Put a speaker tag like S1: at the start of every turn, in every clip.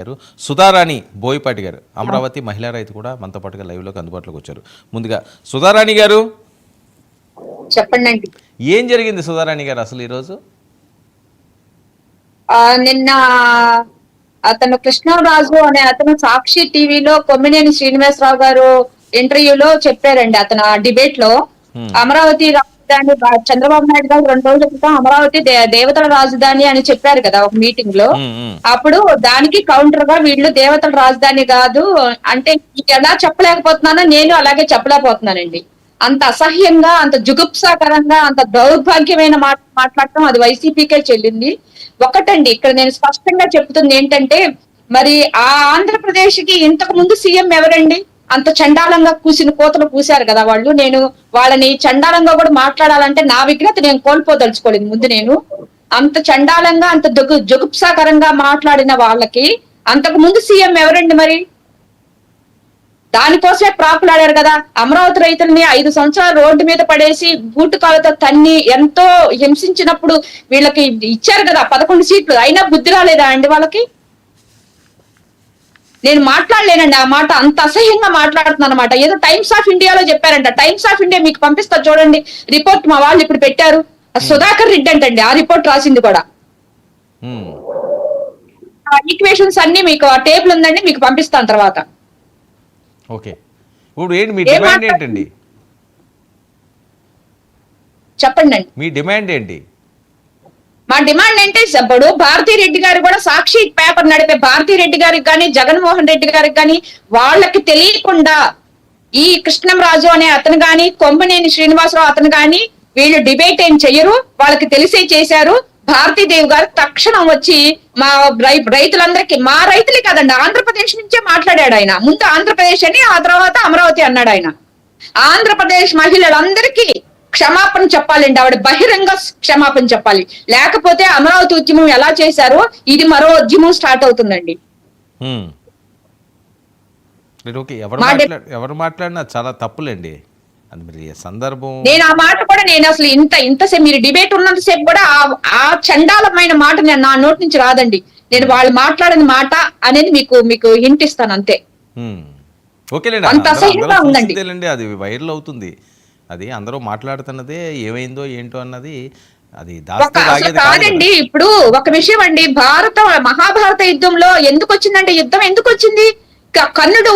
S1: గారు సుధారాణి బోయపాటి గారు అమరావతి మహిళా రైతు కూడా మనతో పాటుగా లైవ్లోకి అందుబాటులోకి వచ్చారు. ముందుగా సుధారాణి గారు
S2: చెప్పండి.
S1: ఏం జరిగింది సుధారాణి గారు అసలు ఈరోజు?
S2: నిన్న అతను కృష్ణరాజు అనే అతను సాక్షి టీవీలో కొమ్మినేని శ్రీనివాసరావు గారు ఇంటర్వ్యూలో చెప్పారండి. అతను డిబేట్ లో అమరావతి రాజధాని చంద్రబాబు నాయుడు గారు 2 రోజుల క్రితం అమరావతి దేవతల రాజధాని అని చెప్పారు కదా ఒక మీటింగ్ లో. అప్పుడు దానికి కౌంటర్ గా వీళ్ళు దేవతల రాజధాని కాదు అంటే ఎలా చెప్పలేకపోతున్నానో నేను అలాగే చెప్పలేకపోతున్నానండి. అంత అసహ్యంగా, అంత జుగుప్సాకరంగా, అంత దౌర్భాగ్యమైన మాట్లాడటం అది వైసీపీకే చెల్లింది. ఒకటండి ఇక్కడ నేను స్పష్టంగా చెప్తుంది ఏంటంటే, మరి ఆ ఆంధ్రప్రదేశ్ కి ఇంతకు ముందు సీఎం ఎవరండి? అంత చండాలంగా కూసిన కోతలు కూశారు కదా వాళ్ళు. నేను వాళ్ళని చండాలంగా కూడా మాట్లాడాలంటే నా విఘ్నత నేను కోల్పోదలుచుకోలేదు. ముందు నేను అంత చండాలంగా, అంత జుగుప్సాకరంగా మాట్లాడిన వాళ్ళకి అంతకు ముందు సీఎం ఎవరండి? మరి దానికోసమే ప్రాకులాడారు కదా. అమరావతి రైతుల్ని 5 సంవత్సరాలు రోడ్డు మీద పడేసి బూటుకాలతో తన్ని ఎంతో హింసించినప్పుడు వీళ్ళకి ఇచ్చారు కదా 11 సీట్లు. అయినా బుద్ధి రాలేదా అండి వాళ్ళకి? నేను మాట్లాడలేనండి ఆ మాట. అంత అసహ్యంగా మాట్లాడుతున్నాను అనమాట. ఏదో టైమ్స్ ఆఫ్ ఇండియాలో చెప్పారంట. టైమ్స్ ఆఫ్ ఇండియా మీకు పంపిస్తా చూడండి రిపోర్ట్. మా వాళ్ళు ఇప్పుడు పెట్టారు. సుధాకర్ రెడ్డి అంటండి ఆ రిపోర్ట్ రాసింది కూడా. ఈక్వేషన్స్ అన్ని మీకు ఆ టేబుల్ ఉందండి, మీకు పంపిస్తాను తర్వాత.
S1: ఓకే, ఇప్పుడు ఏంటి మీ డిమాండ్ ఏంటండి?
S2: చెప్పండి అండి.
S1: మీ డిమాండ్ ఏంటి?
S2: మా డిమాండ్ అంటే ఇప్పుడు భారతీ రెడ్డి గారు కూడా సాక్షి పేపర్ నడిపే భారతీ రెడ్డి గారికి కానీ జగన్మోహన్ రెడ్డి గారికి కానీ వాళ్ళకి తెలియకుండా ఈ కృష్ణంరాజు అనే అతను గాని కొమ్మినేని శ్రీనివాసరావు అతను గాని వీళ్ళు డిబేట్ ఏం చెయ్యరు. వాళ్ళకి తెలిసే చేశారు. భారతీదేవి గారు తక్షణం వచ్చి మా రైతులందరికీ, మా రైతులే కాదండి ఆంధ్రప్రదేశ్ నుంచే మాట్లాడాడు ఆయన. ముందు ఆంధ్రప్రదేశ్ అని, ఆ తర్వాత అమరావతి అన్నాడు ఆయన. ఆంధ్రప్రదేశ్ మహిళలందరికీ క్షమాపణ చెప్పాలండి. ఆవిడ బహిరంగ క్షమాపణ చెప్పాలి. లేకపోతే అమరావతి ఉద్యమం ఎలా చేశారో ఇది మరో ఉద్యమం స్టార్ట్ అవుతుందండి.
S1: ఎవరు మాట్లాడినా చాలా తప్పులేండి. అది మరి సందర్భం.
S2: నేను ఆ మాట కూడా నేను అసలు ఇంతసేపు మీరు డిబేట్ ఉన్నంతసేపు కూడా ఆ చండాలమైన మాట నేను నా నోటి నుంచి రాదండి. నేను వాళ్ళు మాట్లాడిన మాట అనేది మీకు హింట్ ఇస్తాను అంతే. అంత అసహ్యంగా ఉందండి.
S1: అది వైరల్ అవుతుంది. అది అందరూ మాట్లాడుతున్నదే ఏమైందో ఏంటో అన్నది. అది
S2: కాదండి. ఇప్పుడు ఒక విషయం అండి, మహాభారత యుద్ధంలో ఎందుకు వచ్చిందంటే, యుద్ధం ఎందుకు వచ్చింది? కర్ణుడు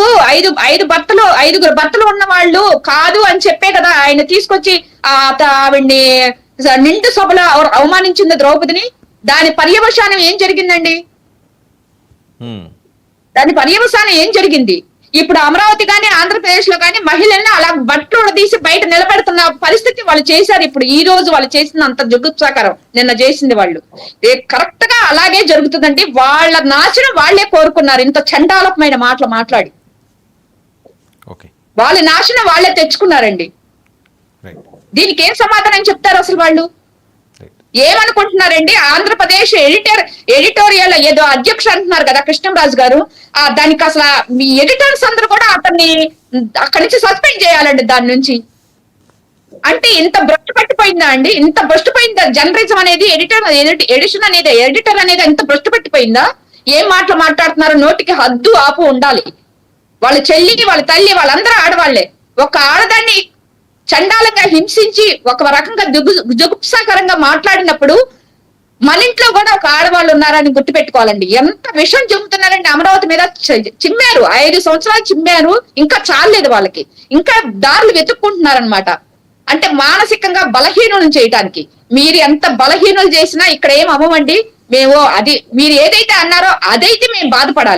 S2: ఐదుగురు భర్తలు ఉన్న వాళ్ళు కాదు అని చెప్పే కదా ఆయన తీసుకొచ్చి ఆవిడ్ని నిండు సభలో అవమానించింది ద్రౌపదిని. దాని పర్యవసానం ఏం జరిగిందండి? ఏం జరిగింది? ఇప్పుడు అమరావతి కానీ ఆంధ్రప్రదేశ్ లో కానీ మహిళల్ని అలా బట్టలు తీసి బయట నిలబెడుతున్న పరిస్థితి వాళ్ళు చేశారు. ఇప్పుడు ఈ రోజు వాళ్ళు చేసిన అంత జుగుప్సాకరం నిన్న చేసింది వాళ్ళు. కరెక్ట్ గా అలాగే జరుగుతుందండి. వాళ్ళ నాశనం వాళ్లే కోరుకున్నారు ఇంత చండాలకమైన మాటలు మాట్లాడి. వాళ్ళ నాశనం వాళ్లే తెచ్చుకున్నారండి. దీనికి ఏం సమాధానం చెప్తారు అసలు వాళ్ళు? ఏమనుకుంటున్నారండి? ఆంధ్రప్రదేశ్ ఎడిటోరియల్ ఏదో అధ్యక్షుడు అంటున్నారు కదా కృష్ణంరాజు గారు. దానికి అసలు మీ ఎడిటర్స్ అందరూ కూడా అతన్ని అక్కడి నుంచి సస్పెండ్ చేయాలండి దాని నుంచి. అంటే ఇంత భ్రష్టు పట్టిపోయిందా అండి? ఇంత భ్రష్టు పోయిందా జర్నలిజం అనేది? ఎడిటర్ అనేది ఇంత భ్రష్టు పట్టిపోయిందా? ఏం మాటలు మాట్లాడుతున్నారు? నోటికి హద్దు ఆపు ఉండాలి. వాళ్ళ చెల్లి, వాళ్ళ తల్లి, వాళ్ళందరూ ఆడవాళ్లే. ఒక ఆడదాన్ని చండాలంగా హింసించి ఒక రకంగా జుగుప్సాకరంగా మాట్లాడినప్పుడు మన ఇంట్లో కూడా ఒక ఆడవాళ్ళు ఉన్నారని గుర్తుపెట్టుకోవాలండి. ఎంత విషయం చెబుతున్నారండి అమరావతి మీద. చిమ్మారు, 5 సంవత్సరాలు చిమ్మారు. ఇంకా చాలేదు వాళ్ళకి. ఇంకా దారులు వెతుక్కుంటున్నారనమాట. అంటే మానసికంగా బలహీనులను చేయటానికి. మీరు ఎంత బలహీనులు చేసినా ఇక్కడ ఏం అమ్మమండి మేము. అది మీరు ఏదైతే అన్నారో అదైతే మేము బాధపడాలి.